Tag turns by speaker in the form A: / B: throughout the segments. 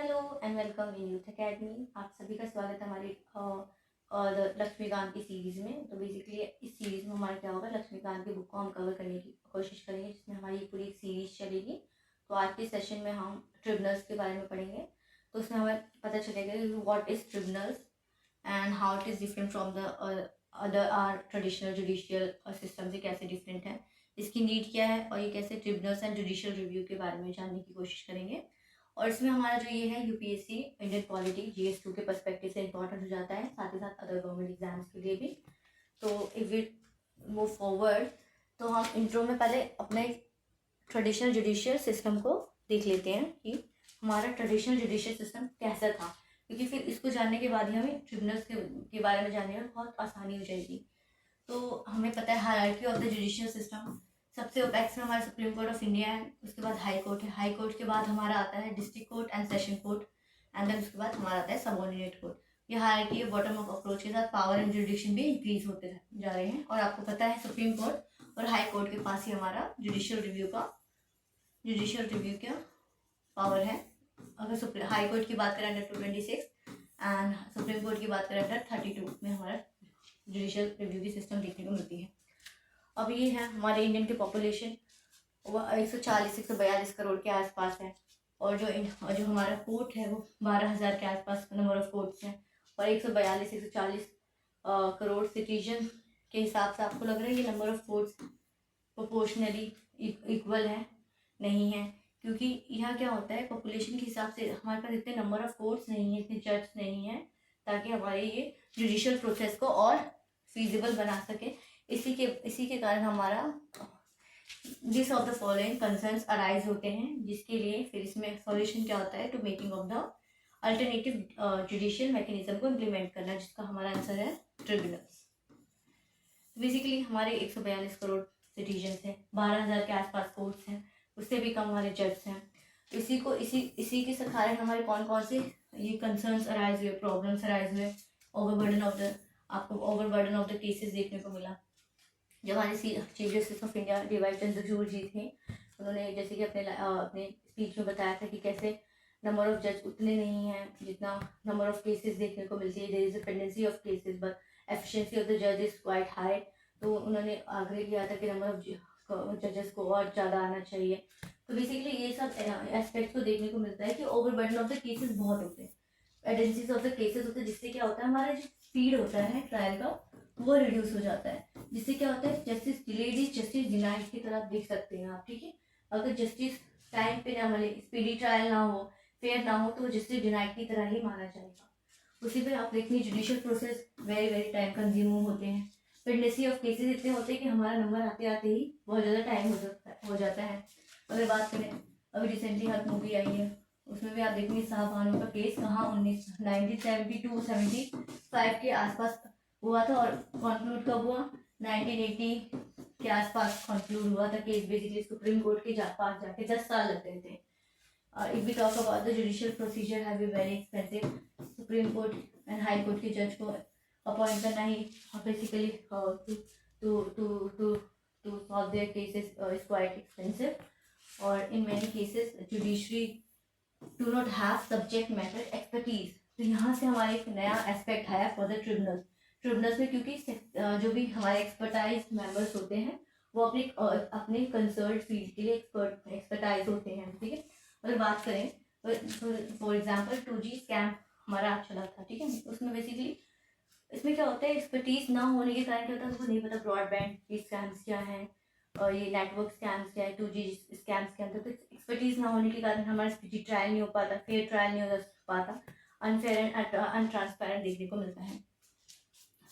A: Hello and welcome in youth academy. आप सभी का स्वागत है हमारी लक्ष्मीकांत की सीरीज़ में। तो बेसिकली इस सीरीज़ में हमारा क्या होगा, लक्ष्मीकांत की बुक को हम कवर करने की कोशिश करेंगे, जिसमें हमारी पूरी एक सीरीज़ चलेगी। तो आज के सेशन में हम ट्रिब्यूनल्स के बारे में पढ़ेंगे। तो उसमें हमें पता चलेगा कि what is tribunals and how it is different from the other or traditional judicial system से कैसे डिफरेंट है, इसकी नीड क्या है, और ये कैसे ट्रिब्यूनल्स एंड जुडिशियल रिव्यू के बारे में जानने की कोशिश करेंगे। और इसमें हमारा जो ये है यूपीएससी इंडियन पॉलिटी जीएस2 के पर्सपेक्टिव से इंपॉर्टेंट हो जाता है, साथ ही साथ अदर गवर्नमेंट एग्जाम्स के लिए भी। तो इफ वी मूव फॉरवर्ड, तो हम इंट्रो में पहले अपने ट्रेडिशनल जुडिशियल सिस्टम को देख लेते हैं कि हमारा ट्रेडिशनल जुडिशियल सिस्टम कैसा था, क्योंकि फिर इसको जानने के बाद ही हमें ट्रिब्यूनल्स के बारे में जानने में बहुत आसानी हो जाएगी। तो हमें पता है hierarchy of the judicial system. सबसे ओपेक्स में हमारा सुप्रीम कोर्ट ऑफ इंडिया है, उसके बाद हाई कोर्ट है, हाई कोर्ट के बाद हमारा आता है district court and session court, and then उसके बाद हमारा आता है सबऑर्डिनेट कोर्ट। ये हायरार्की बॉटम ऑफ अप्रोच के साथ पावर एंड जुडिक्शन भी इंक्रीज होते जा रहे हैं। और आपको पता है सुप्रीम कोर्ट और हाई कोर्ट के पास ही हमारा जुडिशियल रिव्यू का पावर है। अगर हाई कोर्ट की बात करें अंडर 226 एंड सुप्रीम कोर्ट की बात करें अंडर 32 में हमारा जुडिशियल रिव्यू की सिस्टम देखने को मिलती है। अब ये है हमारे इंडियन की पॉपुलेशन, वो 140-142 करोड़ के आसपास है। और जो हमारा कोर्ट है वो 12,000 के आसपास नंबर ऑफ कोर्ट्स हैं। और 142-140 करोड़ सिटीजन के हिसाब से आपको लग रहा है ये number of courts proportionally equal है? नहीं है, क्योंकि यहाँ क्या होता है, पॉपुलेशन के हिसाब से हमारे पास इतने नंबर ऑफ कोर्ट्स नहीं है, इतने जज नहीं है, ताकि हमारे ये जुडिशियल प्रोसेस को और फीजिबल बना सके। इसी के कारण हमारा this of the following concerns arise होते हैं, जिसके लिए फिर इसमें सॉल्यूशन क्या होता है, to making of the alternative judicial mechanism को इम्प्लीमेंट करना, जिसका हमारा आंसर है ट्रिब्यूनल्स। बेसिकली हमारे 142 करोड़ सिटीजन्स हैं, 12,000 के आसपास कोर्ट्स हैं, उससे भी कम हमारे जज हैं। इसी के कारण हमारे कौन कौन से ये कंसर्न्स अराइज हुए, प्रॉब्लम्स अराइज हुए। आपको ओवरबर्डन ऑफ द केसेस देखने को मिला। जब हमारे chief justice of India D Y. Chandrachud ji थे, उन्होंने जैसे कि अपने स्पीच में बताया था कि कैसे नंबर ऑफ जज उतने नहीं हैं जितना नंबर ऑफ केसेस देखने को मिलती है। There is a pendency of cases but efficiency of the जज इज क्वाइट हाई। तो उन्होंने आग्रह किया था कि नंबर ऑफ जजेस को और ज़्यादा आना चाहिए। तो बेसिकली ये सब एस्पेक्ट्स को देखने को मिलता है कि ओवरबर्डन ऑफ द केसेस बहुत होते हैं, पेंडेंसीज ऑफ द केसेस होते हैं, जिससे क्या होता है हमारा जो स्पीड होता है ट्रायल का वो रिड्यूस हो जाता है। जिससे क्या होता है, justice delayed is justice denied की तरफ देख सकते हैं आप। ठीक है, अगर जस्टिस टाइम पे ना मिले, स्पीडी ट्रायल ना हो, फेयर ना हो, तो वो जस्टिस डिनाइड की तरह ही माना जाएगा। उसी पे आप देखिए judicial process very very time consuming होते हैं। पेंडेंसी ऑफ केसेस इतने होते हैं कि हमारा नंबर आते आते ही बहुत ज़्यादा टाइम हो जाता है। अगर बात करें, अभी रिसेंटली हर मूवी आई है, उसमें भी आप देखेंगे शाहबानो का केस कहाँ 1972-75 के आसपास हुआ था, और कॉन्क्लूड कब हुआ, 1980 के आसपास कॉन्क्लूड हुआ था केस। बेसिकली सुप्रीम कोर्ट के पास जाके 10 साल लग गए थे। If we talk about the judicial procedure have be very expensive. Supreme court and high court के जज को अपॉइंट करना ही basically to solve their cases is quite expensive. और in many cases judiciary do not have subject matter expertise. तो यहाँ से हमारे एक नया एस्पेक्ट आया फॉर द ट्रिब्यूनल्स में, क्योंकि जो भी हमारे एक्सपर्टाइज मेंबर्स होते हैं वो अपने कंसर्न फील्ड के लिए एक्सपर्टाइज होते हैं। ठीक है, अगर बात करें फॉर एग्जांपल 2G स्कैम हमारा चला था, ठीक है, उसमें बेसिकली इसमें क्या होता है, एक्सपर्टीज ना होने के कारण क्या होता है, उनको नहीं पता ब्रॉडबैंड के स्कैम्स क्या हैं और ये नेटवर्क स्कैम्स क्या है, 2G स्कैम्स क्या होता है। तो एक्सपर्टीज ना होने के कारण हमारा स्पीडी ट्रायल नहीं हो पाता, फेयर ट्रायल नहीं हो पाता, अनफेयर एंड अनट्रांसपेरेंट देखने को मिलता है।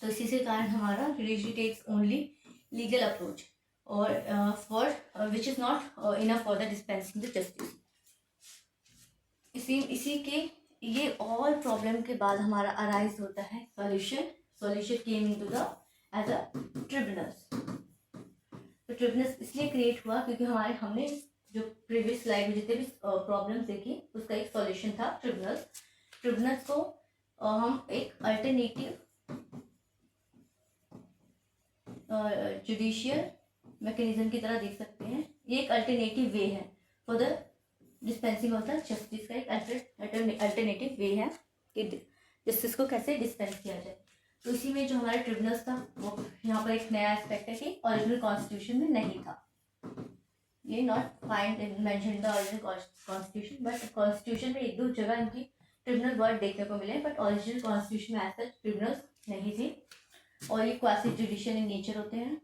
A: तो इसी से कारण हमारा judiciary takes only legal approach और for which is not enough for the dispensing the justice. इसी के ये ऑल प्रॉब्लम के बाद हमारा अराइज होता है solution came into the age a tribunals. तो ट्रिब्यूनल्स इसलिए क्रिएट हुआ क्योंकि हमने जो प्रीवियस स्लाइड में जितने भी प्रॉब्लम्स देखी उसका एक सॉल्यूशन था ट्रिब्यूनल्स को हम एक अल्टरनेटिव जुडिशियल मैकेनिज्म की तरह देख सकते हैं। ये एक अल्टरनेटिव वे है for the dispensing of the justice का एक अल्टरनेटिव वे है कि जस्टिस को कैसे डिस्पेंस किया जाए। तो इसी में जो हमारे ट्रिब्यूनल्स था वो यहाँ पर एक नया एस्पेक्ट है कि ओरिजिनल कॉन्स्टिट्यूशन में नहीं था, ये not find mention in the original constitution, but constitution में एक दो जगह इनकी ट्रिब्यूनल वर्ड देखने को मिले, बट ओरिजिनल कॉन्स्टिट्यूशन में ऐसा ट्रिब्यूनल्स नहीं थी। और ये क्वासी जुडिशियल इन नेचर होते हैं।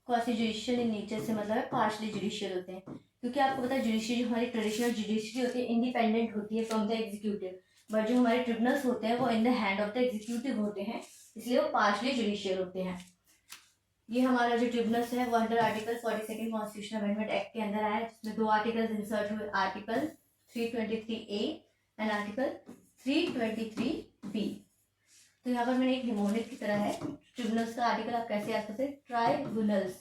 A: क्वासी जुडिशियल इन नेचर से मतलब है पार्शली जुडिशियल होते हैं, क्योंकि आपको पता है जुडिशियरी हमारी ट्रेडिशनल जुडिशरी होती है, इंडिपेंडेंट होती है फ्रॉम द एग्जीक्यूटिव, बट जो हमारे ट्रिब्यूनल्स होते हैं वो in the hand of the executive होते हैं, इसलिए वो पार्शली जुडिशियल होते हैं। ये हमारा जो ट्रिब्यूनल्स है वो under article 42 constitution amendment act के अंदर आया, जिसमें दो आर्टिकल्स इंसर्ट हुए, article 323A and article 323B। तो यहाँ पर मैंने एक निमोनिक की तरह है ट्रिब्यूनल्स का आर्टिकल, आप कैसे याद करते हैं, ट्राइब्यूनल्स,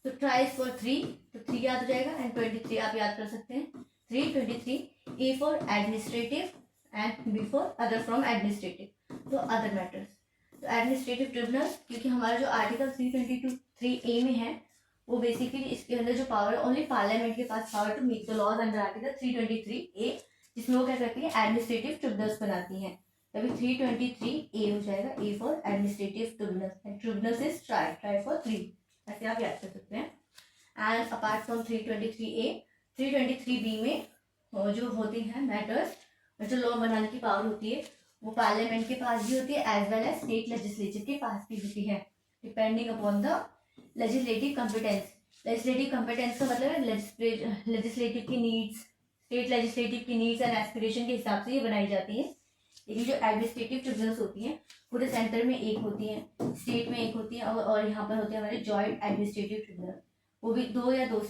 A: तो ट्राई फॉर 3, तो 3 याद हो जाएगा, एंड 23 आप याद कर सकते हैं, 323, A for administrative and B for other from administrative, तो अदर मैटर्स। तो एडमिनिस्ट्रेटिव ट्रिब्यूनल, क्योंकि हमारा जो आर्टिकल 322(3)A में है वो बेसिकली इसके अंदर जो पावर है ओनली पार्लियामेंट के पास power to make the laws under article 323A, जिसमें वो क्या करती है, एडमिनिस्ट्रेटिव ट्रिब्यूनल्स बनाती हैं। तभी 323A हो जाएगा, ए for administrative tribunals, tribunals is try for 3, ऐसे आप याद कर सकते हैं। And apart from 323A, 323B में जो होती हैं मैटर्स, जो लॉ बनाने की पावर होती है वो पार्लियामेंट के पास भी होती है as well as state legislature के पास भी होती है, depending upon the legislative competence. Legislative competence का मतलब है लेजिस्लेटिव की नीड्स, स्टेट लेजिस्लेटिव की नीड्स एंड एस्पिरेशन के हिसाब से ये बनाई जाती है। लेकिन जो एडमिनिस्ट्रेटिव ट्रिब्यूनल्स होती हैं पूरे सेंटर में एक होती हैं, स्टेट में एक होती है, और यहाँ पर होते हैं हमारे जॉइंट एडमिनिस्ट्रेटिव ट्रिब्यूनल, वो भी दो या दो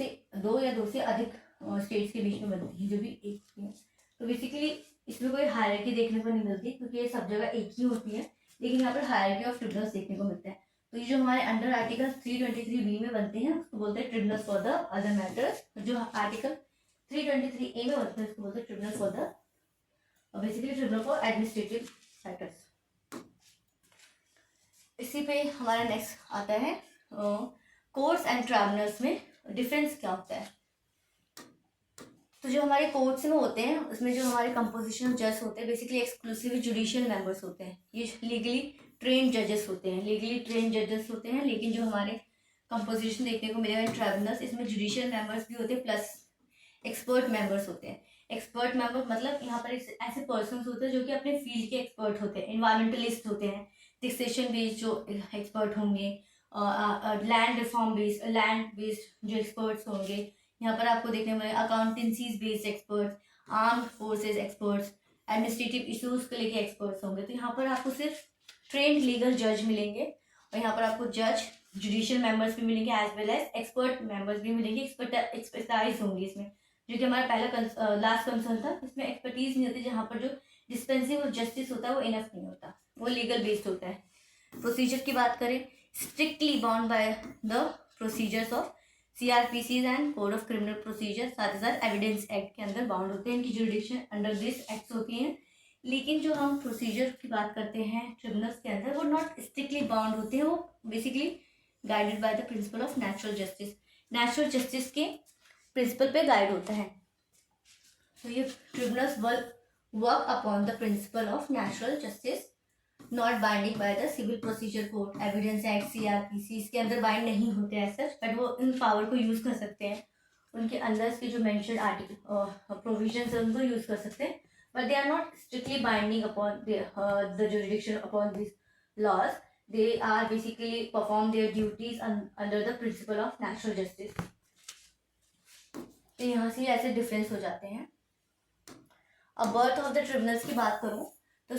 A: से अधिक स्टेट्स के बीच में बनती है, जो भी एक होती है। तो बेसिकली इसमें कोई हायरार्की देखने को नहीं मिलती, क्योंकि ये सब जगह एक ही होती है, लेकिन यहाँ पर हायरार्की ऑफ ट्रिब्यूनल्स देखने को मिलता है। तो ये जो हमारे अंडर आर्टिकल 323B में बनते हैं उसको बोलते हैं tribunals for the other matters, जो आर्टिकल 323A में बनते हैं उसको बोलते हैं tribunal for the basically tribunal for administrative matters. इसी पे हमारा नेक्स्ट आता है कोर्ट्स एंड ट्राइब्यूनल्स में डिफरेंस क्या होता है। तो जो हमारे कोर्ट्स में होते हैं उसमें जो हमारे कंपोजिशन ऑफ जज होते हैं बेसिकली एक्सक्लूसिव जुडिशियल मेंबर्स होते हैं, ये लीगली ट्रेन जजेस होते हैं, लेकिन जो हमारे कंपोजिशन देखने को मिलेगा इन ट्राइब्यूनल्स, इसमें जुडिशियल मेंबर्स भी होते हैं प्लस एक्सपर्ट मेंबर्स होते हैं। एक्सपर्ट मेंबर मतलब यहाँ पर ऐसे पर्सन्स होते हैं जो कि अपने फील्ड के एक्सपर्ट होते हैं, इन्वायरमेंटलिस्ट होते हैं, टैक्सेशन बेस्ड जो एक्सपर्ट होंगे, लैंड रिफॉर्म बेस्ड जो एक्सपर्ट्स होंगे, यहाँ पर आपको देखने को मिलेगा accountancies based experts, armed forces experts, administrative issues को लेके एक्सपर्ट्स होंगे। तो यहाँ पर आपको सिर्फ ट्रेंड लीगल जज मिलेंगे, और यहाँ पर आपको जज जुडिशियल मेंबर्स भी मिलेंगे as well as expert members भी मिलेंगे, एक्सपर्टाइज होंगी इसमें, जो कि हमारा पहला लास्ट कंसर्न था, इसमें एक्सपर्टीज नहीं होती, जहाँ पर जो डिस्पेंसिंग ऑफ जस्टिस होता है वो इनफ नहीं होता, वो लीगल बेस्ड होता है। प्रोसीजर की बात करें, strictly bound by the procedures of CRPCs and code of criminal procedure, साथ ही साथ एविडेंस एक्ट के अंदर बाउंड होते हैं, इनकी जुरिडिक्शन अंडर दिस एक्ट होती हैं। लेकिन जो हम प्रोसीजर की बात करते हैं ट्रिब्यूनल्स के अंदर वो नॉट स्ट्रिक्टली बाउंड होते हैं, वो basically guided by the principle of natural justice, natural justice के प्रिंसिपल पे गाइड होता है। तो ये tribunals work upon the principle of natural justice, not binding by the civil procedure code, evidence act, CRPC इसके अंदर बाइंड नहीं होते हैं सर, बट वो इन पावर को यूज़ कर सकते हैं, उनके अंदर के जो मेंशन्ड आर्टिकल प्रोविजंस है उनको यूज़ कर सकते हैं, but they are not strictly binding upon the jurisdiction upon this laws, they are basically perform their duties under the principle of natural justice. तो यहाँ से ऐसे डिफरेंस हो जाते हैं। अब बर्थ ऑफ द ट्रिब्यूनल्स की बात करूँ तो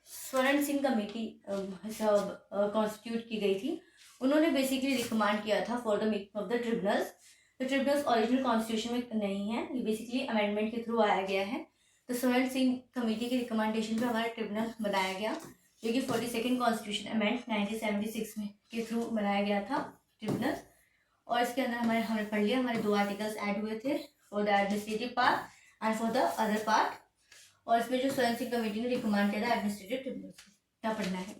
A: स्वर्ण सिंह कमेटी कॉन्स्टिट्यूट की गई थी, उन्होंने बेसिकली रिकमेंड किया था for the making of the tribunals. तो ट्रिब्यूनल्स ओरिजिनल कॉन्स्टिट्यूशन में नहीं है, ये बेसिकली अमेंडमेंट के थ्रू आया गया है। तो स्वर्ण सिंह कमेटी के रिकमेंडेशन पे हमारा ट्रिब्यूनल बनाया गया, जो कि 42 कॉन्स्टिट्यूशन अमेंड 1976 में के थ्रू बनाया गया था ट्रिब्यूनल। और इसके अंदर हमने पढ़ लिया, हमारे 2 आर्टिकल्स ऐड हुए थे for the administrative part and for the other part, और इसमें जो स्वर्ण सिंह कमेटी ने रिकमेंड किया था एडमिनिस्ट्रेटिव ट्रिब्यूनल्स क्या पढ़ना है।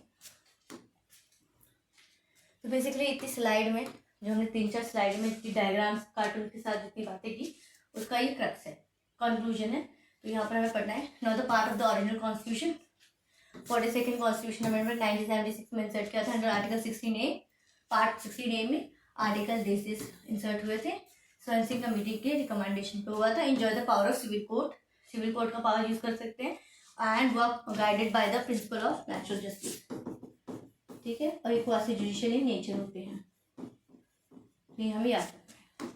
A: तो बेसिकली इतनी स्लाइड में जो हमने 3-4 स्लाइड में इतनी डायग्राम्स कार्टून के साथ जितनी बातें की उसका ये क्रक्स है, कंक्लूजन है। तो यहाँ पर हमें पढ़ना है, not the part of the original constitution 42nd constitution amendment 1976 में इंसर्ट किया था under article 16A। Part 16A में आर्टिकल दिस इंसर्ट हुए थे, स्वर्ण सिंह कमेटी के रिकमेंडेशन पे हुआ था। Enjoy the power of civil court, civil court का पावर यूज कर सकते हैं, and work guided by the principle of natural justice, ठीक है। और ये क्वासी जुडिशियल इन नेचर होते हैं, ये हमें याद रखना है।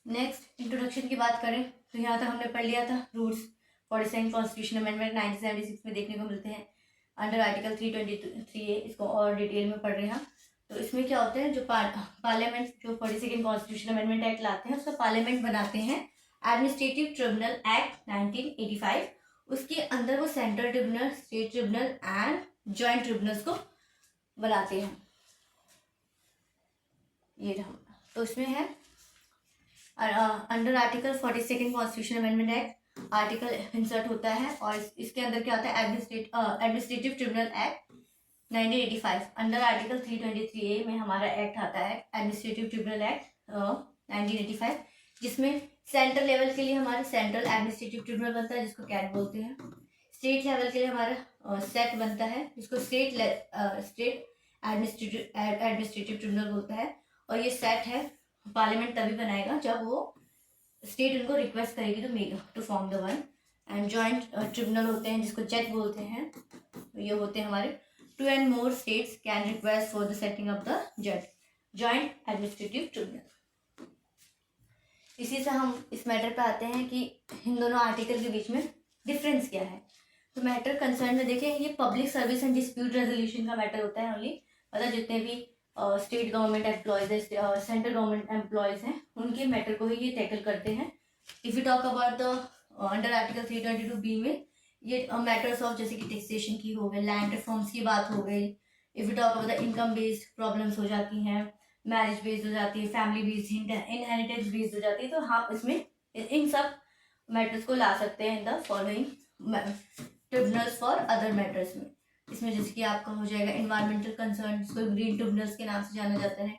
A: नेक्स्ट इंट्रोडक्शन की बात करें तो यहाँ तक हमने पढ़ लिया था रूल्स 42nd कॉन्स्टिट्यूशन अमेंडमेंट 1976 में देखने को मिलते हैं अंडर आर्टिकल 323A। इसको और डिटेल में पढ़ रहे हैं। तो इसमें क्या होता है, जो पार्लियामेंट जो 42nd कॉन्स्टिट्यूशन अमेंडमेंट एक्ट लाते हैं उसका पार्लियामेंट बनाते हैं एडमिनिस्ट्रेटिव ट्रिब्यूनल एक्ट 1985। उसके अंदर वो central tribunal, state tribunal and joint tribunals को बनाते हैं। ये रहा, तो इसमें है under article 42nd constitution amendment act article insert होता है और इसके अंदर क्या होता है, administrative tribunal act 1985। Under article 323A में हमारा एक्ट आता है एडमिनिस्ट्रेटिव ट्रिब्यूनल एक्ट 1985, जिसमें सेंट्रल लेवल के लिए हमारा सेंट्रल एडमिनिस्ट्रेटिव ट्रिब्यूनल बनता है जिसको कैट बोलते हैं। स्टेट लेवल के लिए हमारा सेट बनता है जिसको स्टेट एडमिनिस्ट्रेटिव ट्रिब्यूनल बोलता है। और ये सेट है पार्लियामेंट तभी बनाएगा जब वो स्टेट उनको रिक्वेस्ट करेगी to form the one. And joint tribunal होते हैं जिसको जेट बोलते हैं। तो ये होते हैं हमारे 2 and more states can request for the setting up the joint administrative tribunal। इसी से हम इस मैटर पे आते हैं कि इन दोनों आर्टिकल के बीच में डिफरेंस क्या है। तो मैटर कंसर्न में देखें, ये public service and dispute resolution का मैटर होता है ओनली। मतलब जितने भी स्टेट गवर्नमेंट एम्प्लॉयज है, सेंट्रल गवर्नमेंट एम्प्लॉयज हैं, उनके मैटर को ही ये टैकल करते हैं। If you talk about the under article 322B में ये मैटर्स ऑफ जैसे कि टैक्सेशन की हो गई, लैंड रिफॉर्म्स की बात हो गई। If you talk about the income based problems हो जाती हैं, मैरिज बेस्ड हो जाती है, फैमिली बेस्ड, इनहेरिटेंस बेस्ड हो जाती है। तो हाँ, इसमें इन सब मैटर्स को ला सकते हैं in the following tribunals for other matters में। इसमें जैसे कि आपका हो जाएगा इन्वायरमेंटल कंसर्न, जिसको ग्रीन ट्रिब्यूनल्स के नाम से जाना जाता है,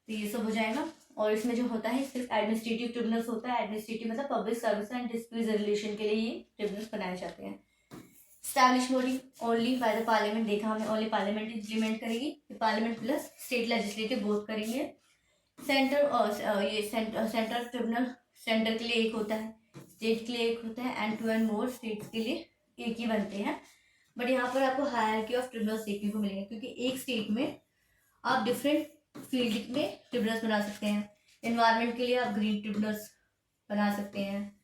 A: तो ये सब हो जाएगा। और इसमें जो होता है सिर्फ एडमिनिस्ट्रेटिव ट्रिब्यूनल्स होता है। एडमिनिस्ट्रेटिव मतलब public service and dispute resolution के लिए ये ट्रिब्यूनल्स बनाए जाते हैं। Establish only by the parliament, देखा हमने ओनली पार्लियामेंट इंप्लीमेंट करेगी, parliament plus state legislative both करेंगे। सेंट्रल ट्रिब्यूनल सेंटर के लिए एक होता है, स्टेट के लिए एक होता है, एंड 2 and more स्टेट्स के लिए एक ही बनते हैं। बट यहाँ पर आपको हायरार्की ऑफ ट्रिब्यूनल्स देखने को मिलेंगे, क्योंकि एक स्टेट में आप डिफरेंट फील्ड में ट्रिब्यूनल्स बना सकते हैं। एनवायरनमेंट के लिए आप ग्रीन ट्रिब्यूनल्स बना सकते हैं,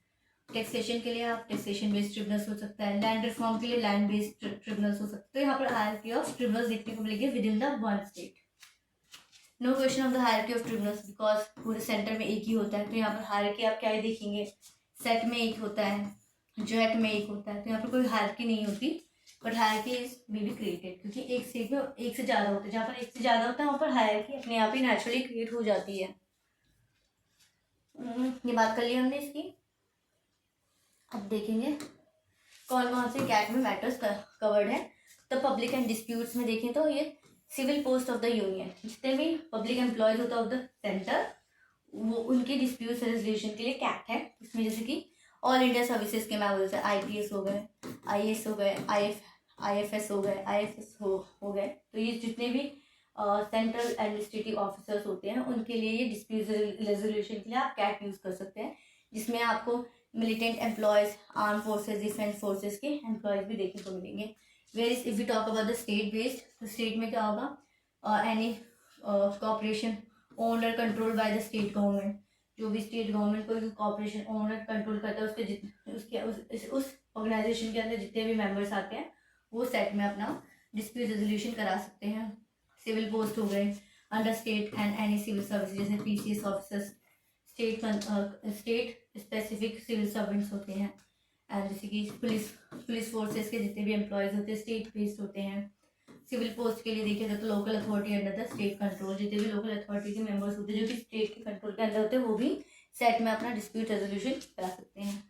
A: टैक्सेशन के लिए आप टैक्सेशन बेस्ड ट्रिब्यूनल्स हो सकता है, लैंड रिफॉर्म के लिए लैंड बेस्ड ट्रिब्यूनल्स हो सकते हैं। तो यहाँ पर हायरार्की ऑफ ट्रिब्यूनल्स देखने को मिलेंगे within the one state. No question of the hierarchy of tribunals because पूरे सेंटर में एक ही होता है। तो यहाँ पर हायरार्की आप क्या ही देखेंगे, सेट में एक होता है, जेट में एक होता है, तो यहाँ पर कोई हायरार्की नहीं होती। But hierarchy is may be created, क्योंकि एक स्टेट में एक से ज़्यादा होता है। जहाँ पर एक से ज़्यादा होता है वहाँ पर हायरार्की अपने आप ही नेचुरली क्रिएट हो जाती है। ये बात कर ली हमने इसकी। अब देखेंगे कौन कौन से कैट में मैटर्स कवर्ड है। तो पब्लिक एंड डिस्प्यूट्स में देखें तो ये civil post of the union, जितने भी पब्लिक एम्प्लॉयज होता है ऑफ द सेंटर, वो उनके डिस्प्यूट रेजोल्यूशन के लिए कैट है। इसमें जैसे कि ऑल इंडिया सर्विसेज के मेंबर्स है, IPS हो गए, IAS हो गए, IFS हो गए, IFS हो गए। तो ये जितने भी सेंट्रल एडमिनिस्ट्रेटिव ऑफिसर्स होते हैं उनके लिए ये डिस्प्यूट रेजोल्यूशन के लिए आप कैट यूज़ कर सकते हैं, जिसमें आपको militant employees, arm forces, defence forces के एम्प्लॉयज भी देखने को मिलेंगे। Where is if you talk about the state based, तो स्टेट में क्या होगा, एनी कॉर्पोरेशन ओन्ड और control by the state government, जो भी स्टेट गवर्नमेंट कोई कॉर्पोरेशन ओन और कंट्रोल करता है उस ऑर्गेनाइजेशन के अंदर जितने भी मेंबर्स आते हैं वो सेट में अपना डिस्प्यूट रेजोल्यूशन करा सकते हैं। सिविल पोस्ट हो गए under state and any civil service, जैसे PCS officers, state specific civil servants होते हैं। एंड जैसे कि पुलिस फोर्सेस के जितने भी एम्प्लॉयज होते हैं स्टेट बेस्ड होते हैं। सिविल पोस्ट के लिए देखिए तो local authority under the state control, जितने भी लोकल अथॉरिटी के मेंबर्स होते हैं जो कि स्टेट के कंट्रोल के अंदर होते हैं, वो भी सेट में अपना डिस्प्यूट रेजोल्यूशन करा सकते हैं।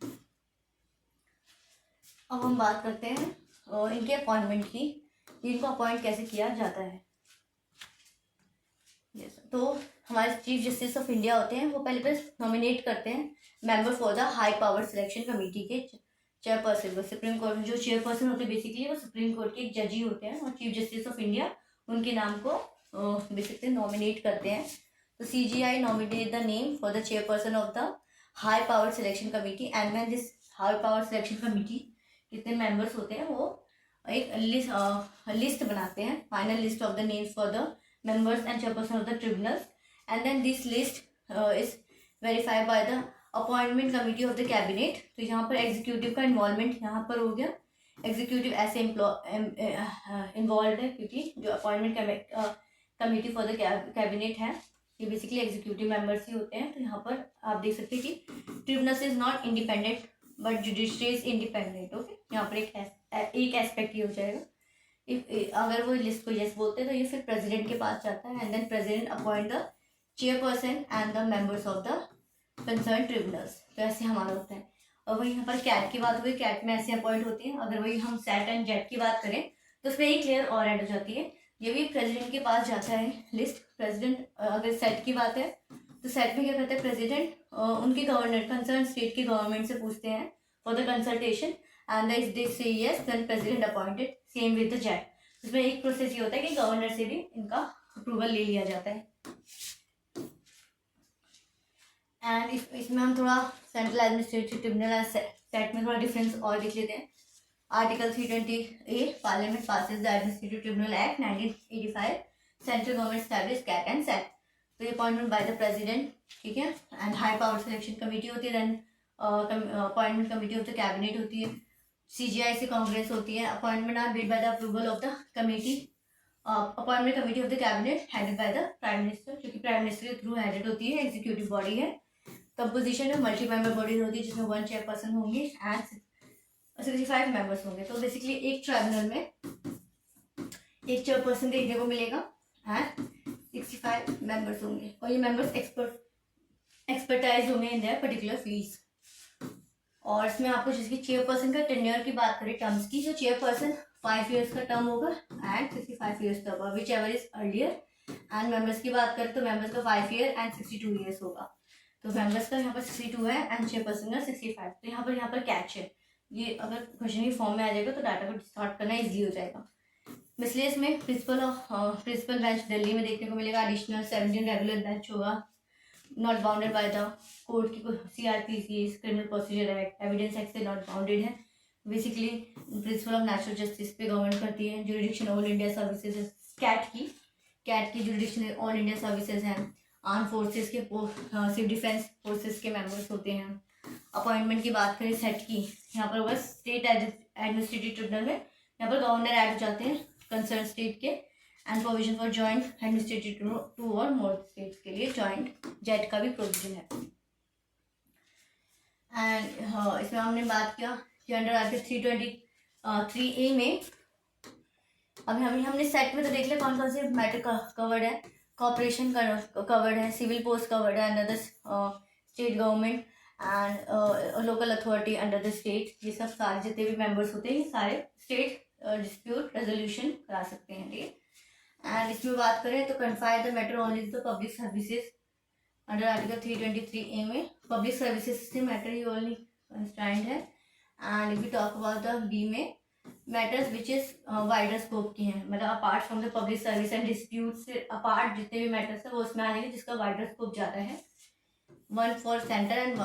A: अब हम बात करते हैं इनके अपॉइंटमेंट की, इनको अपॉइंट कैसे किया जाता है। तो हमारे चीफ जस्टिस ऑफ इंडिया होते हैं, वो पहले नॉमिनेट करते हैं member for the high power selection committee के चेयरपर्सन को। सुप्रीम कोर्ट में जो चेयरपर्सन होते हैं बेसिकली वो सुप्रीम कोर्ट के एक जज ही होते हैं, और चीफ जस्टिस ऑफ इंडिया उनके नाम को बेसिकली नॉमिनेट करते हैं। तो CGI nominate the name for the chairperson of the high power selection committee, and when this high power selection committee कितने मेंबर्स होते हैं वो एक लिस्ट बनाते हैं, final list of the names for the members and chairperson of the tribunals, and then this list is verified by the appointment committee of the cabinet। तो यहाँ पर एग्जीक्यूटिव का इन्वॉल्वमेंट यहाँ पर हो गया, एग्जीक्यूटिव ऐसे इन्वॉल्व है क्योंकि जो appointment committee for the cabinet है ये बेसिकली एग्जीक्यूटिव मेंबर्स ही होते हैं। तो यहाँ पर आप देख सकते हैं कि tribunals is not independent but judiciary is independent. Okay, यहाँ पर एक एस्पेक्ट ये हो जाएगा। अगर वो लिस्ट को यस बोलते हैं तो ये फिर प्रेसिडेंट के पास जाता है, and then president appoint the chairperson and the members of the concern tribunals. तो ऐसे हमारा होता है। और वही यहाँ पर कैट की बात हुई, कैट में ऐसे अपॉइंट होती हैं। अगर वही हम सेट एंड जेट की बात करें तो उसमें एक लेयर और ऐड हो जाती है, ये भी प्रेसिडेंट के पास जाता है लिस्ट। प्रेसिडेंट अगर सेट की बात है तो सेट में क्या करता है प्रेसिडेंट उनके गवर्नर कंसर्न स्टेट के गवर्नमेंट से पूछते हैं for the consultation, and if they say yes then president appointed. Same with the jet. इसमें एक प्रोसेस ये होता है कि गवर्नर से भी इनका अप्रूवल ले लिया जाता है। एंड इसमें हम थोड़ा सेंट्रल एडमिनिस्ट्रेटिव ट्रिब्यूनल सेट में थोड़ा डिफरेंस और देख लेते हैं। Article 320A parliament passes the administrative tribunal act 1985, central government establish CAT and SAT. तो ये अपॉइंटमेंट बाय द प्रेसिडेंट, ठीक है, and high power selection committee होती है, then appointment committee of the cabinet होती है, CGI से कांग्रेस होती है। Appointment are made by the approval of the committee, appointment committee of the cabinet headed by the prime minister, क्योंकि prime minister के through headed होती है, executive body है। कंपोजिशन में मल्टी मेंबर बॉडी होती है जिसमें 1 चेयरपर्सन होंगे एंड 65 मेंबर्स होंगे। तो बेसिकली एक ट्राइब्यूनल में एक चेयरपर्सन देखने को मिलेगा एंड 65 मेंबर्स होंगे, और ये मेंबर्स एक्सपर्टाइज होंगे इन देयर पर्टिकुलर फील्ड्स। और इसमें आपको जिसकी चेयरपर्सन का टेन्योर की बात करें टर्म्स की, जो चेयरपर्सन 5 years का टर्म होगा एंड 65 years का होगा, which ever is earlier. And members की बात करें तो मेंबर्स का 5 year एंड 62 years होगा। तो मेंबर्स का यहाँ पर 62 है एंड चेयरपर्सन का 65। तो यहाँ पर कैच है, ये अगर क्वेश्चन की फॉर्म में आ जाएगा तो डाटा को स्टार्ट करना ईजी हो जाएगा। इसलिए इसमें प्रिंसिपल बेंच दिल्ली में देखने को मिलेगा, एडिशनल 17 रेगुलर बेंच होगा, not bounded by the court की CRPC criminal procedure act, evidence act से नॉट बाउंडेड है। Basically principle of natural justice पे गवर्न करती है। Jurisdiction all India services CAT की जुरिडिक्शन ऑल इंडिया सर्विसेज हैं। Arm forces के सिविल डिफेंस फोर्सेस के मेंबर्स होते हैं। अपॉइंटमेंट की बात करें सेट की, यहाँ पर बस स्टेट एडमिनिस्ट्रेटिव ट्रिब्यूनल में यहाँ पर गवर्नर ऐड हो जाते हैं कंसर्न स्टेट के, and provision for joint administrative 2 और मोर स्टेट्स के लिए जॉइंट जेट का भी प्रोविजन है। एंड इसमें हमने बात किया कि अंडर आर्टिकल 323A में अभी हमने सेट में तो देख लिया कौन कौन से मैटर कवर्ड है। कॉर्पोरेशन कवर्ड है, सिविल पोस्ट कवर्ड है under the state government and local authority under the state. ये सब सारे जितने भी मेंबर्स होते हैं ये सारे स्टेट डिस्प्यूट रेजोल्यूशन करा सकते हैं, ठीक है। एंड इसमें बात करें तो confine the matter only to public services under article 323A में पब्लिक सर्विसेज से मैटर ही ओनली कंस्ट्राइंड है। And if you talk about the B में matters which is wider scope की हैं, मतलब apart from the public service and dispute से apart जितने भी मैटर्स है वो उसमें आ जाएंगे जिसका वाइडर स्कोप ज़्यादा है। 1 for centre and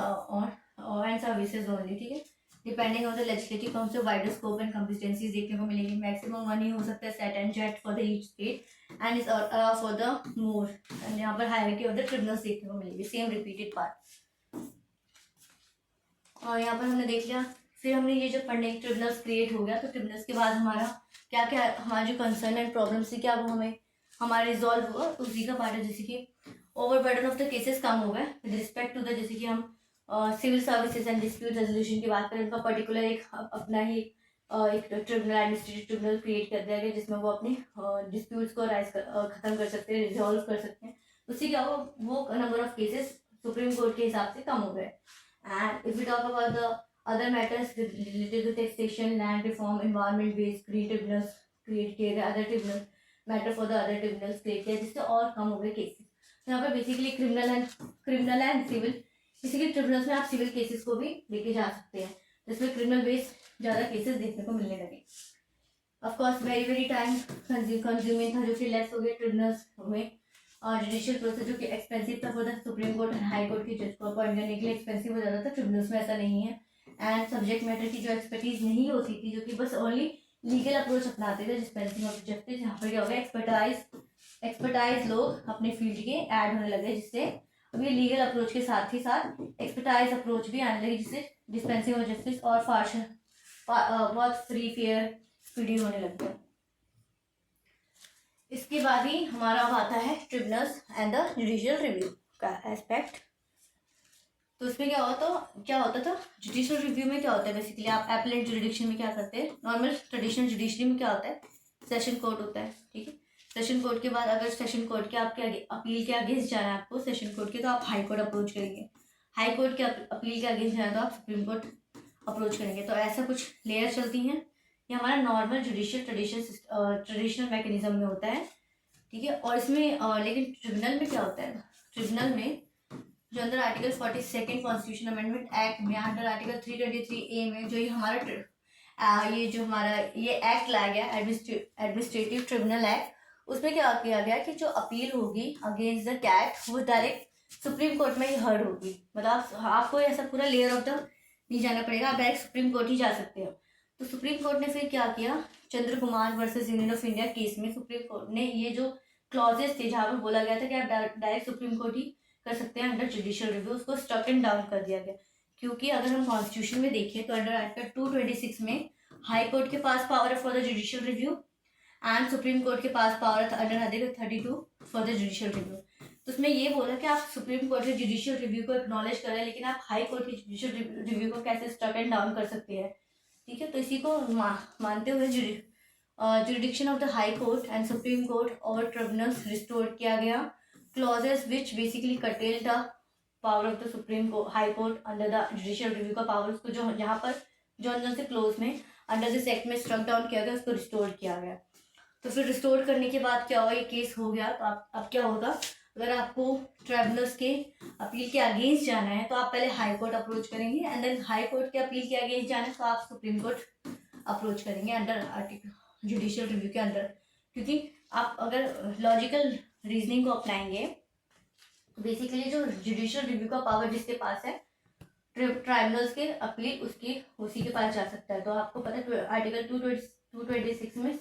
A: services only, ठीक है। Depending on the legislative council wider scope and competencies देखने को मिलेंगी। मैक्सिमम 1 ही हो सकता है set and jet for the each state and is allow for the more. And यहाँ पर हायरार्की ऑफ द ट्रिब्यूनल्स देखने को मिलेगी, सेम रिपीटेड पार्ट। और यहाँ पर हमने देख लिया, फिर हमने ये जो पढ़ने ट्रिब्यूनल्स क्रिएट हो गया, तो ट्रिब्यूनल्स के बाद हमारा क्या क्या हमारा जो कंसर्न एंड प्रॉब्लम थी क्या वो हमें हमारा रिजॉल्व हुआ, तो उसी का पार्ट है। जैसे कि ओवरबर्डन ऑफ द केसेस कम हो गए विद रिस्पेक्ट टू द, जैसे कि हम civil services and dispute resolution की बात करें, उनका पर्टिकुलर एक अपना ही एक ट्रिब्यूनल एडमिनिस्ट्रेटिव ट्रिब्यूनल क्रिएट कर दिया गया जिसमें वो अपने डिस्प्यूट्स को खत्म कर सकते हैं, रिजॉल्व कर सकते हैं। उससे क्या हुआ, वो number of cases supreme court के हिसाब से कम हो गए। And if you talk about the other matters related to taxation, land reform, environment based tribunals create किए गए, other tribunal matter for the other tribunals create किया जिससे और कम हो गए केसेस। यहाँ पर basically criminal and civil, basically tribunals में आप सिविल केसेस को भी लेके जा सकते हैं, जिसमें क्रिमिनल बेस्ड ज़्यादा केसेस देखने को मिलने लगे। Of course very time consuming था, जो कि लेस हो गया ट्रिब्यूनल्स में, और जुडिशियल प्रोसेस जो कि एक्सपेंसिव था for the supreme court and high court की जज को अपॉइंट करने के लिए एक्सपेंसिव हो जाता था। ट्रिब्यूनल्स में ऐसा नहीं है, एंड सब्जेक्ट मैटर की जो एक्सपर्टीज नहीं होती थी, जो कि बस ओनली लीगल अप्रोच अपनाते थे डिस्पेंसिंग ऑफ जस्टिस, यहाँ पर क्या हो गया, एक्सपर्टाइज लोग अपने फील्ड के ऐड होने लगे, जिससे अब ये लीगल अप्रोच के साथ ही साथ एक्सपर्टाइज अप्रोच भी आने लगी, जिससे डिस्पेंसिंग ऑफ जस्टिस और बहुत फ्री फेयर स्पीडी होने लग गया। इसके बाद ही हमारा अब आता है tribunals and the judicial review का एस्पेक्ट। तो उसमें क्या होता था जुडिशियल रिव्यू में क्या होता है, बेसिकली आप एपलेट जुडिक्शन में क्या करते हैं, नॉर्मल ट्रेडिशनल जुडिशरी में क्या होता है, सेशन कोर्ट होता है, ठीक है। सेशन कोर्ट के बाद अगर सेशन कोर्ट के आपके अपील के अगेंस्ट जाना है आपको सेशन कोर्ट के, तो आप हाई कोर्ट अप्रोच करेंगे, हाई कोर्ट के अपील के अगेंस्ट जाना है तो आप सुप्रीम कोर्ट अप्रोच करेंगे। तो ऐसा कुछ लेयर चलती हैं, ये हमारा नॉर्मल जुडिशियल ट्रेडिशनल मैकेनिज्म में होता है, ठीक है। और इसमें लेकिन ट्रिब्यूनल में क्या होता है, ट्रिब्यूनल में जो अंदर आर्टिकल 42 कॉन्स्टिट्यूशन अमेंडमेंट एक्ट में अंडर आर्टिकल 323A में जो ये एक्ट लाया गया एडमिनिस्ट्रेटिव ट्रिब्यूनल एक्ट, उसमें क्या किया गया कि जो अपील होगी अगेंस्ट द कैट वो डायरेक्ट सुप्रीम कोर्ट में ही हर्ड होगी, मतलब आपको ऐसा पूरा लेयर ऑफ द नहीं जाना पड़ेगा, आप डायरेक्ट सुप्रीम कोर्ट ही जा सकते हो। तो सुप्रीम कोर्ट ने फिर क्या किया, Chandra Kumar versus union of India case में सुप्रीम कोर्ट ने ये जो क्लॉजेस थे जहाँ पर बोला गया था कि आप डायरेक्ट सुप्रीम कोर्ट ही कर सकते हैं अंडर जुडिशियल रिव्यू, उसको स्ट्रक एंड डाउन कर दिया गया। क्योंकि अगर हम कॉन्स्टिट्यूशन में देखें तो अंडर आर्टिकल 226 में हाई कोर्ट के पास पावर है for the judicial review and supreme court के पास पावर था under article 32 for the judicial review. तो उसमें ये बोला कि आप सुप्रीम कोर्ट के जुडिशियल रिव्यू को एक्नॉलेज करें, लेकिन आप हाई कोर्ट के जुडिशियल रिव्यू को कैसे स्ट्रक एंड डाउन कर सकते हैं, ठीक है। तो इसी को मानते हुए jurisdiction of the high court and supreme court over tribunals restore किया गया, क्लॉजेस विच बेसिकली कटेल the power of the supreme high court under the judicial review का पावर, उसको जो यहाँ पर जो से क्लोज में अंडर दिस एक्ट में स्ट्रक डाउन किया गया, उसको रिस्टोर किया गया। तो फिर रिस्टोर करने के बाद क्या हुआ, ये केस हो गया। तो अब क्या होगा, अगर आपको ट्राइब्यूनल्स के अपील के अगेंस्ट जाना है तो आप पहले हाई कोर्ट अप्रोच करेंगे, एंड देन हाई कोर्ट के अपील के अगेंस्ट जाना है तो आप सुप्रीम कोर्ट अप्रोच करेंगे अंडर आर्टिकल जुडिशियल रिव्यू के अंदर। क्योंकि आप अगर लॉजिकल रीजनिंग को अपनाएंगे तो बेसिकली जो जुडिशियल रिव्यू का पावर जिसके पास है ट्राइब्यूनल्स के अपील उसी के पास जा सकता है। तो आपको पता है आर्टिकल 226 में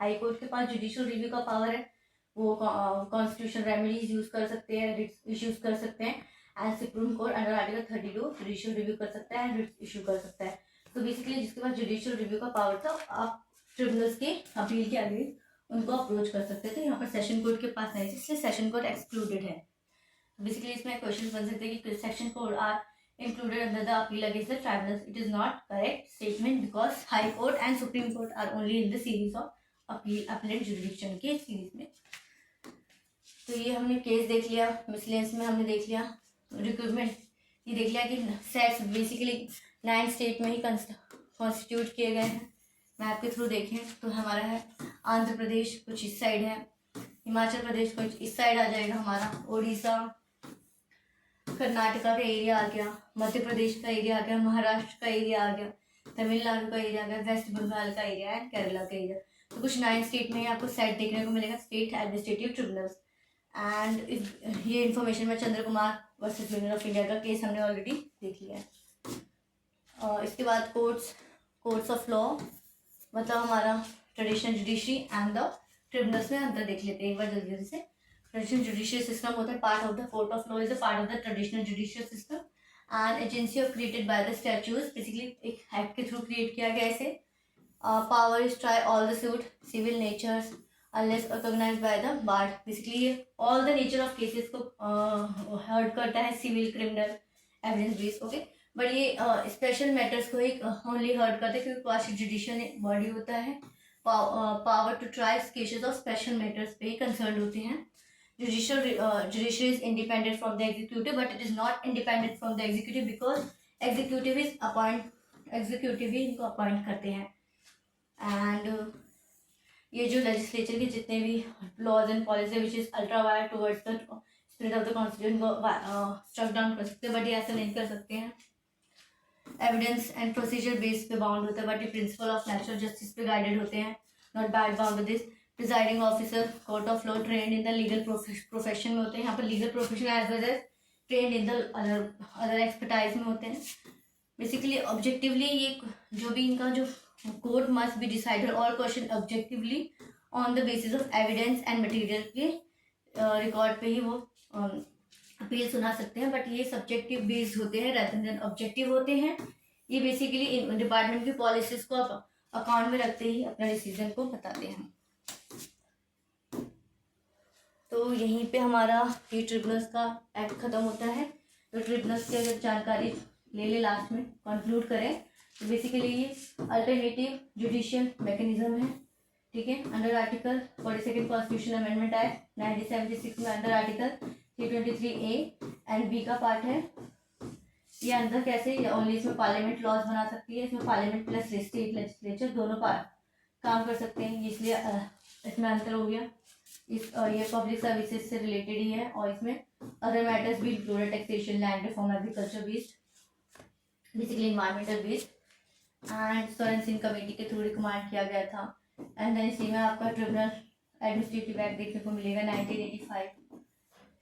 A: हाई कोर्ट के पास जुडिशियल रिव्यू का पावर है, वो कॉन्स्टिट्यूशन रेमेडीज यूज कर सकते हैं, रिट्स इश्यूज कर सकते हैं, and supreme court under article 32 judicial review कर सकता है एंड रिट्स इशू कर सकता है। तो बेसिकली जिसके पास जुडिशियल रिव्यू का पावर था आप ट्रिब्यूनल्स के अपील के अगेंस्ट उनको अप्रोच कर सकते थे, यहाँ पर सेशन कोर्ट के पास नहीं, इसलिए सेशन कोर्ट एक्सक्लूडेड है। बेसिकली इसमें क्वेश्चन बन सकते हैं कि session court are included under the appeal against the tribunals. It is not correct statement because High Court and Supreme Court are only in the series of appellate jurisdiction के series में। तो ये हमने case देख लिया, मिसलेंस में हमने देख लिया, रिक्रूटमेंट ये देख लिया कि सेट्स बेसिकली 9 स्टेट में ही कॉन्स्टिट्यूट किए गए हैं। मैप के थ्रू देखें तो हमारा है आंध्र प्रदेश कुछ इस साइड है, हिमाचल प्रदेश कुछ इस साइड आ जाएगा हमारा, उड़ीसा कर्नाटका का एरिया आ गया, मध्य प्रदेश का एरिया आ गया, महाराष्ट्र का एरिया आ गया, तमिलनाडु का एरिया आ गया, वेस्ट बंगाल का एरिया एंड केरला का एरिया। तो कुछ 9 स्टेट में आपको सेट देखने को मिलेगा, स्टेट एडमिनिस्ट्रेटिव ट्रिब्यूनल्स। एंड ये इन्फॉर्मेशन में Chandra Kumar versus union of India का केस हमने ऑलरेडी देख लिया है। इसके बाद कोर्ट्स ऑफ लॉ, मतलब हमारा traditional judiciary and the tribunals में अंतर देख लेते हैं एक बार जल्दी से। ट्रेडिशनल जुडिशियल सिस्टम होता है part of the court of law is a part of the traditional judicial system and agency of created by the statutes, basically एक एक्ट के थ्रू क्रिएट किया गया इसे। Power is try all the suit civil natures unless recognised by the bar, basically ये all the nature of cases को heard करता है, civil criminal evidence based, okay. But ये स्पेशल मैटर्स को एक ओनली हर्ड करता है क्योंकि क्वासी जुडिशियल बॉडी होता है, power to try cases of special matters पे ही कंसर्न होते हैं। Judiciary is independent from the executive, but it is not independent from the executive because executive ही इनको अपॉइंट करते हैं। एंड ये जो लेजिस्लेचर के जितने भी laws and policy which is ultra vires towards the spirit of the constitution को struck down कर सकते हैं, बट ये ऐसा नहीं कर सकते हैं। एविडेंस एंड प्रोसीजर बेस पे बाउंड होता है, बट ये प्रिंसिपल ऑफ नेचुरल जस्टिस पे गाइडेड होते हैं, not bad bound with this. Presiding officer court of law trained in the legal profession में होते हैं, यहाँ पर legal profession as well as trained in the other expertise में होते हैं। बेसिकली ऑब्जेक्टिवली ये जो भी इनका जो court must be decided all question objectively on the basis of evidence and material के रिकॉर्ड पे ही वो अपील सुना सकते हैं, बट ये सब्जेक्टिव बेस्ड होते हैं रेदर देन ऑब्जेक्टिव होते हैं। ये बेसिकली डिपार्टमेंट की पॉलिसीज को अकाउंट में रखते ही अपना डिसीजन को बताते हैं। तो यहीं पे हमारा ये ट्रिब्यूनल्स का एक्ट खत्म होता है। तो ट्रिब्यूनल्स की अगर जानकारी ले ले लास्ट में कंक्लूड करें तो बेसिकली ये अल्टरनेटिव जुडिशियल मैकेनिज्म है, ठीक है, under article 42 constitution amendment act 1976 में under article 323A and B का पार्ट है। ये अंदर कैसे ओनली इसमें पार्लियामेंट लॉज बना सकती है, इसमें पार्लियामेंट प्लस स्टेट लेजिस्लेचर दोनों काम कर सकते हैं, इसलिए इसमें अंतर हो गया। ये पब्लिक सर्विसेज से रिलेटेड ही है और इसमें अदर मैटर्स भी included, taxation, land reform, agriculture based, basically environmental based and Sorensen committee के थ्रू रिकमेंड किया गया था। एंड देन इसी में आपका ट्रिब्यूनल एडमिनिस्ट्रेटिव एक्ट देखने को मिलेगा 1985,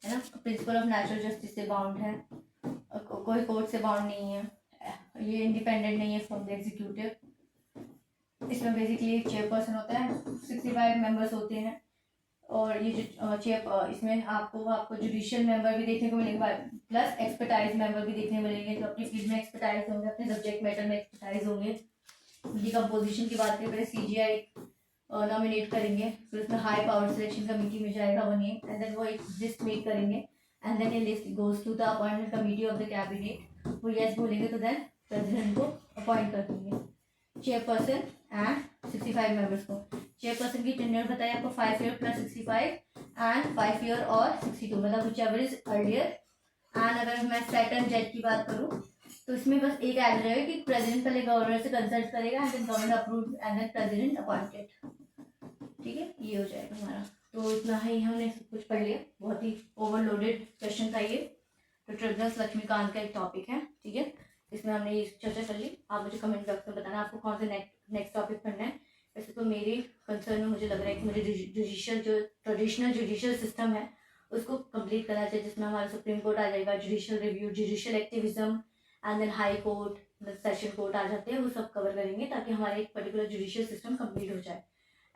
A: है ना। प्रिंसिपल ऑफ नेचुरल जस्टिस से बाउंड है, कोई कोर्ट से बाउंड नहीं है, ये इंडिपेंडेंट नहीं है फ्रॉम द एग्जीक्यूटिव। इसमें बेसिकली चेयरपर्सन होता है, 65 मेंबर्स होते हैं और ये जो इसमें आपको जुडिशियल मेंबर भी देखने को मिलेंगे प्लस एक्सपर्टाइज मेंबर भी देखने मिलेंगे, जो अपनी फील्ड में एक्सपर्टाइज होंगे, अपने सब्जेक्ट मैटर में एक्सपर्टाइज होंगे। इनकी कंपोजिशन की बात करें, CGI नॉमिनेट करेंगे, फिर उसमें हाई पावर सिलेक्शन कमेटी में जाएगा वो नेम एंड देन वो एक लिस्ट मेक करेंगे एंड देन ये list goes to the appointment committee of the cabinet. वो यस बोलेंगे तो देन प्रेसिडेंट को अपॉइंट कर देंगे चेयरपर्सन एंड 65 मेंबर्स को। चेयरपर्सन की टेन्योर बताइए आपको 5 ईयर प्लस 65 एंड 5 ईयर और 62, मतलब व्हिचएवर इज अर्लियर। एंड अगर मैं सेकंड जज की बात करूँ तो इसमें बस एक ऐड रहेगा कि प्रेसिडेंट पहले गवर्नर से कंसल्ट करेगा and then governor approve and then president appointed, ठीक है, ये हो जाएगा हमारा। तो इतना ही हमने सब कुछ पढ़ लिया, बहुत ही ओवरलोडेड क्वेश्चन था ये। तो ट्रिब्यूनल्स लक्ष्मीकांत का एक टॉपिक है, ठीक है, इसमें हमने ये चर्चा कर ली। आप मुझे कमेंट बॉक्स में बताना आपको कौन से नेक्स्ट टॉपिक पढ़ना है। वैसे तो मेरे कंसर्न में मुझे लग रहा है कि मुझे जुडिशियल जो ट्रेडिशनल जुडिशियल सिस्टम है उसको कंप्लीट करना चाहिए, जिसमें हमारा सुप्रीम कोर्ट आ जाएगा, judicial review, judicial activism and then high court, session court आ जाते हैं, वो सब कवर करेंगे ताकि हमारे एक पर्टिकुलर जुडिशियल सिस्टम कंप्लीट हो जाए।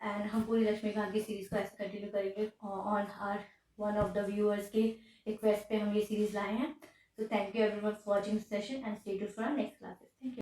A: एंड हम पूरी लक्ष्मीकांत की सीरीज़ को ऐसे कंटिन्यू करेंगे on our one of the viewers के रिक्वेस्ट पे हम ये सीरीज़ लाए हैं। So thank you everyone for watching this session and stay tuned for our next classes.